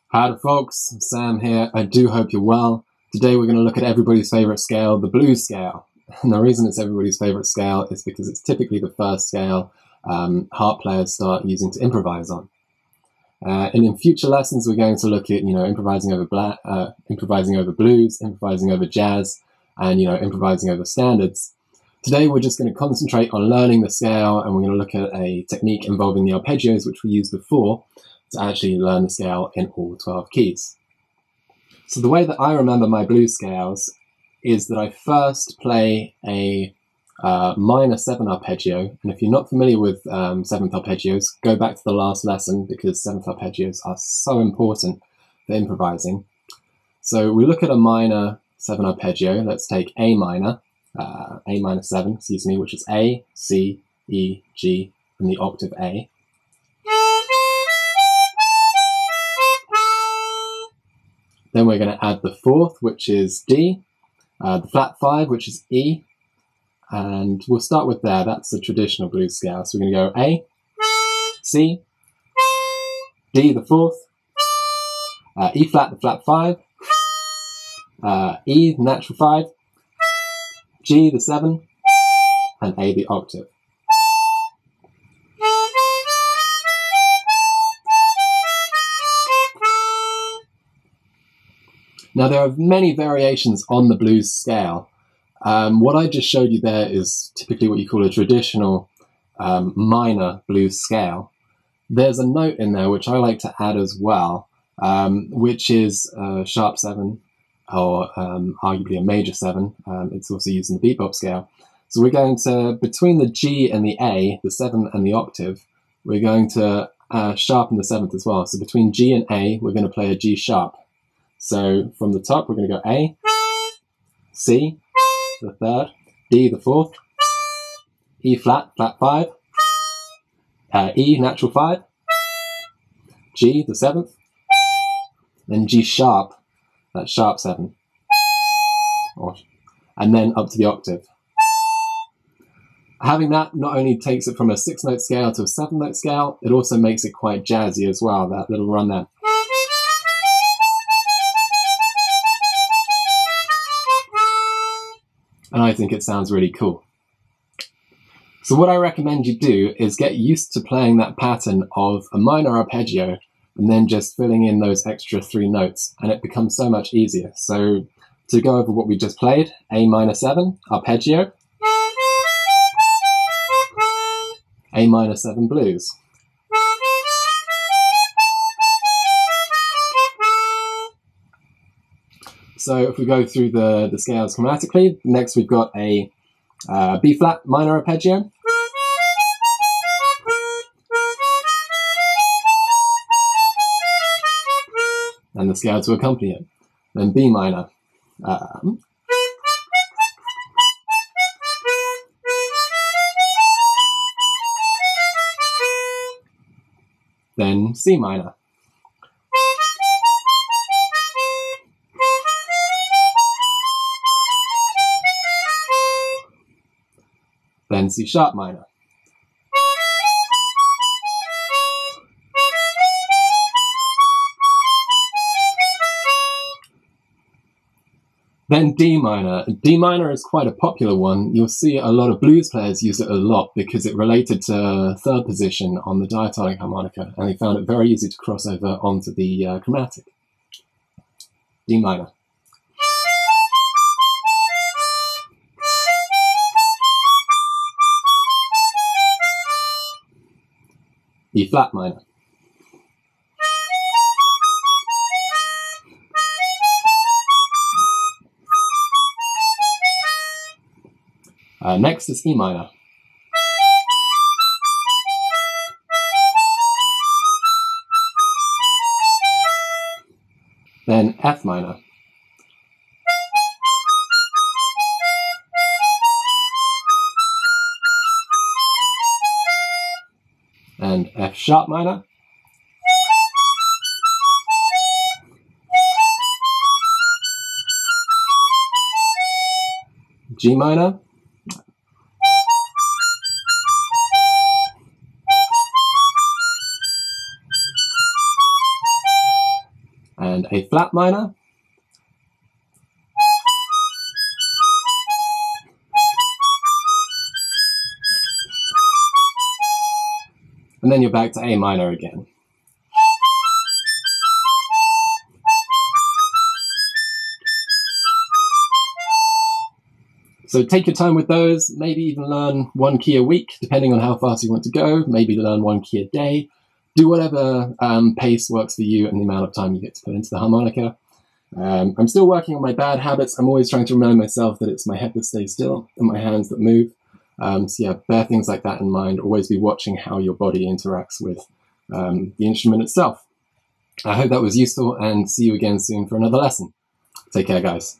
Howdy folks, Sam here. I do hope you're well. Today we're going to look at everybody's favorite scale, the blues scale. And the reason it's everybody's favorite scale is because it's typically the first scale harp players start using to improvise on. And in future lessons we're going to look at, improvising over blues, improvising over jazz, and, improvising over standards. Today we're just going to concentrate on learning the scale, and we're going to look at a technique involving the arpeggios, which we used before, to actually learn the scale in all 12 keys. So the way that I remember my blues scales is that I first play a minor 7 arpeggio, and if you're not familiar with 7th arpeggios, go back to the last lesson because 7th arpeggios are so important for improvising. So we look at a minor 7 arpeggio. Let's take A minor 7, which is A, C, E, G, and the octave A. Then we're going to add the 4th, which is D, the flat 5, which is E, and we'll start with there. That's the traditional blues scale. So we're going to go A, C, D, the 4th, E flat, the flat 5, E, the natural 5, G, the 7, and A, the octave. Now there are many variations on the blues scale. What I just showed you there is typically what you call a traditional minor blues scale. There's a note in there which I like to add as well, which is sharp 7, or arguably a major 7. It's also used in the bebop scale. So we're going to, between the G and the A, the 7 and the octave, we're going to sharpen the 7th as well. So between G and A, we're going to play a G sharp. So from the top, we're going to go A, C, the 3rd, D, the 4th, E flat, flat 5, E, natural 5, G, the 7th, then G sharp, that's sharp 7, and then up to the octave. Having that not only takes it from a 6-note scale to a 7-note scale, it also makes it quite jazzy as well, that little run there. And I think it sounds really cool. So what I recommend you do is get used to playing that pattern of a minor arpeggio and then just filling in those extra 3 notes, and it becomes so much easier. So to go over what we just played, A minor 7, arpeggio, A minor 7 blues. So if we go through the scales chromatically, next we've got a B flat minor arpeggio, and the scale to accompany it. Then B minor, then C minor, then C sharp minor, then D minor. D minor is quite a popular one. You'll see a lot of blues players use it a lot because it related to 3rd position on the diatonic harmonica, and they found it very easy to cross over onto the chromatic. D minor. E flat minor. Next is E minor. Then F minor. And F sharp minor. G minor. and a flat minor. And then you're back to A minor again. So take your time with those, maybe even learn 1 key a week, depending on how fast you want to go, maybe learn 1 key a day. Do whatever pace works for you and the amount of time you get to put into the harmonica. I'm still working on my bad habits. I'm always trying to remind myself that it's my head that stays still and my hands that move. So yeah, bear things like that in mind. Always be watching how your body interacts with the instrument itself. I hope that was useful, and see you again soon for another lesson. Take care, guys.